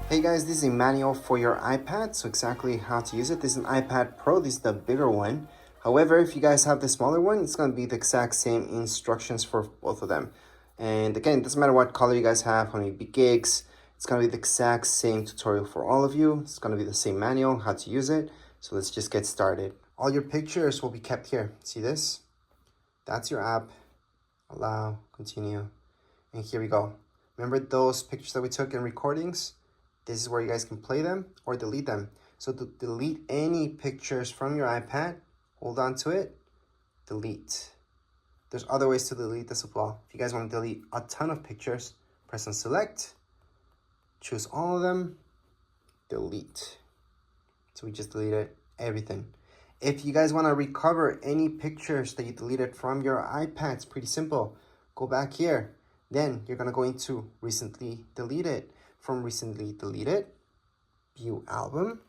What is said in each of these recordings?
Hey guys, this is a manual for your iPad, so exactly how to use it. This is an iPad Pro, this is the bigger one. However, if you guys have the smaller one, it's going to be the exact same instructions for both of them. And again, it doesn't matter what color you guys have, how many big gigs, it's going to be the exact same tutorial for all of you. It's going to be the same manual, how to use it. So let's just get started. All your pictures will be kept here. See this? That's your app. Allow, continue, and here we go. Remember those pictures that we took in recordings? This is where you guys can play them or delete them. So to delete any pictures from your iPad, hold on to it, delete. There's other ways to delete this as well. If you guys want to delete a ton of pictures, press on select, choose all of them, delete. So we just deleted everything. If you guys want to recover any pictures that you deleted from your iPad, it's pretty simple. Go back here. Then you're going to go into recently deleted. From recently deleted, view album,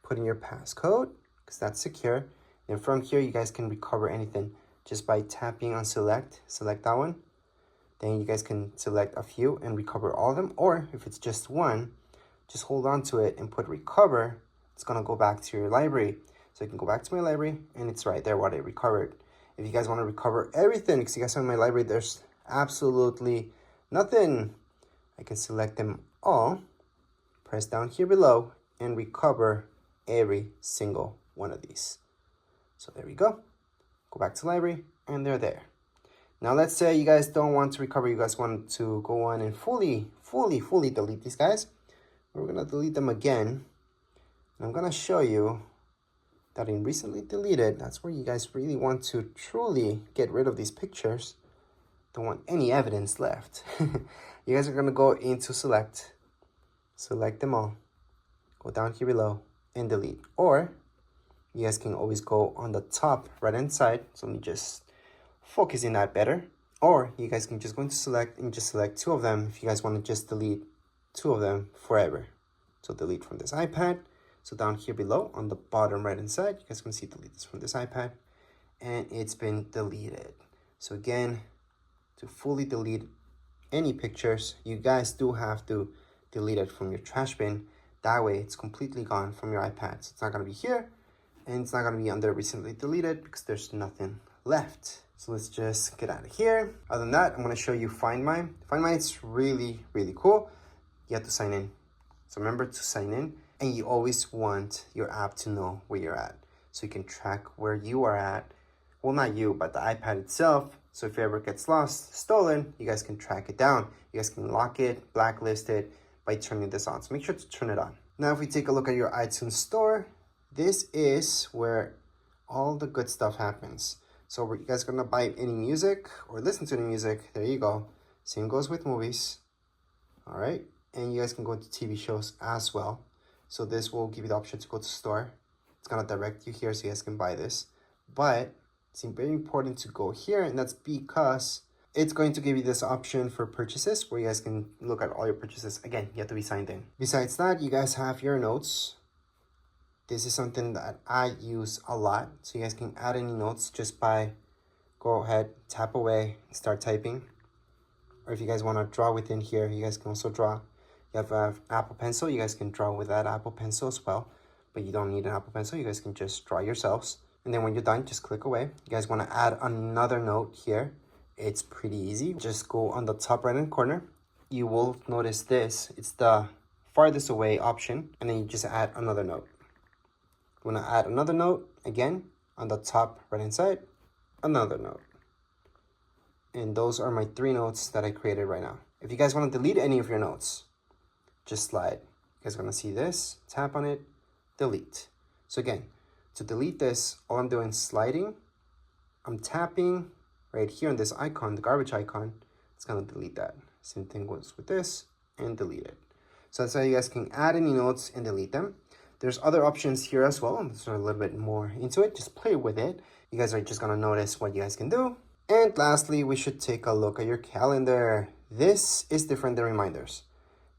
put in your passcode because that's secure. And from here, you guys can recover anything just by tapping on select that one. Then you guys can select a few and recover all of them. Or if it's just one, just hold on to it and put recover. It's going to go back to your library. So you can go back to my library and it's right there what I recovered. If you guys want to recover everything, because you guys have in my library, there's absolutely nothing. I can select them all, press down here below, and recover every single one of these. So there we go. Go back to library, and they're there. Now let's say you guys don't want to recover, you guys want to go on and fully delete these guys. We're gonna delete them again. And I'm gonna show you that in recently deleted, that's where you guys really want to truly get rid of these pictures. Don't want any evidence left. You guys are going to go into select them all, go down here below and delete. Or you guys can always go on the top right hand side. So let me just focus in that better. Or you guys can just go into select and just select two of them if you guys want to just delete two of them forever. So delete from this iPad. So down here below on the bottom right hand side, you guys can see delete this from this iPad, and it's been deleted. So again, to fully delete any pictures, you guys do have to delete it from your trash bin. That way it's completely gone from your iPad. So it's not going to be here, and it's not going to be under recently deleted because there's nothing left. So let's just get out of here. Other than that, I'm going to show you Find My. Find My, it's really cool. You have to sign in. So remember to sign in, and you always want your app to know where you're at. So you can track where you are at. Well, not you, but the iPad itself. So if it ever gets lost, stolen, you guys can track it down. You guys can lock it, blacklist it by turning this on. So make sure to turn it on. Now, if we take a look at your iTunes store, this is where all the good stuff happens. So where you guys are gonna buy any music or listen to any music, there you go. Same goes with movies. All right, and you guys can go to TV shows as well. So this will give you the option to go to store. It's gonna direct you here so you guys can buy this. But it's very important to go here, and that's because it's going to give you this option for purchases where you guys can look at all your purchases. Again, you have to be signed in. Besides that, you guys have your notes. This is something that I use a lot. So you guys can add any notes just by go ahead, tap away, start typing. Or if you guys want to draw within here, you guys can also draw. You have an Apple Pencil. You guys can draw with that Apple Pencil as well. But you don't need an Apple Pencil. You guys can just draw yourselves. And then when you're done, just click away. You guys want to add another note here. It's pretty easy. Just go on the top right hand corner. You will notice this. It's the farthest away option. And then you just add another note. You want to add another note, again, on the top right hand side, another note. And those are my 3 notes that I created right now. If you guys want to delete any of your notes, just slide. You guys are going to see this, tap on it, delete. So again, to delete this, all I'm doing is sliding. I'm tapping right here on this icon, the garbage icon. It's going to delete that. Same thing goes with this, and delete it. So that's how you guys can add any notes and delete them. There's other options here as well. I'm just a little bit more into it. Just play with it. You guys are just going to notice what you guys can do. And lastly, we should take a look at your calendar. This is different than reminders.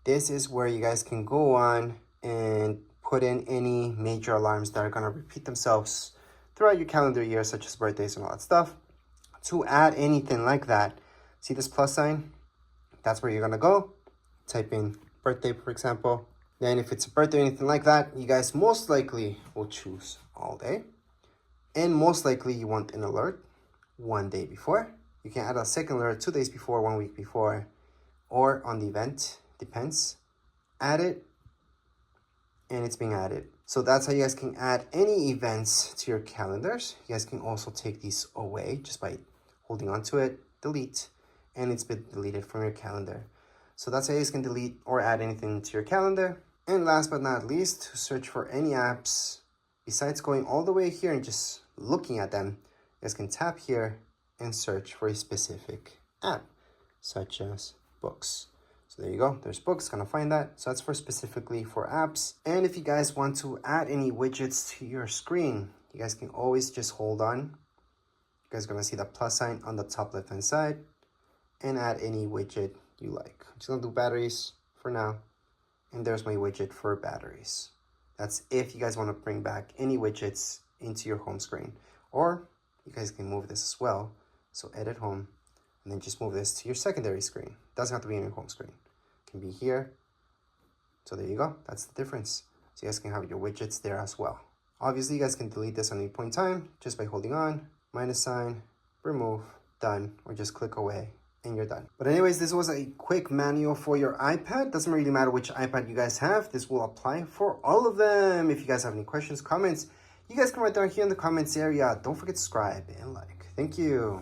This is where you guys can go on and put in any major alarms that are going to repeat themselves throughout your calendar year, such as birthdays and all that stuff. To add anything like that, see this plus sign? That's where you're going to go. Type in birthday, for example, Then if it's a birthday or anything like that, you guys most likely will choose all day. And most likely you want an alert 1 day before. You can add a second alert 2 days before, 1 week before, or on the event, depends. Add it, and it's being added. So that's how you guys can add any events to your calendars. You guys can also take these away just by holding onto it, delete, and it's been deleted from your calendar. So that's how you guys can delete or add anything to your calendar. And last but not least, to search for any apps, besides going all the way here and just looking at them, you guys can tap here and search for a specific app, such as books. So there you go, there's books, gonna find that. So that's for specifically for apps. And if you guys want to add any widgets to your screen, you guys can always just hold on. You guys are gonna see the plus sign on the top left hand side and add any widget you like. I'm just gonna do batteries for now. And there's my widget for batteries. That's if you guys want to bring back any widgets into your home screen. Or you guys can move this as well. So edit home, and then just move this to your secondary screen. Doesn't have to be in your home screen. It can be here. So there you go. That's the difference. So you guys can have your widgets there as well. Obviously, you guys can delete this on any point in time just by holding on, minus sign, remove, done, or just click away. And you're done. But anyways, this was a quick manual for your iPad. Doesn't really matter which iPad you guys have. This will apply for all of them. If you guys have any questions, comments, you guys can write down here in the comments area. Don't forget to subscribe and like. Thank you.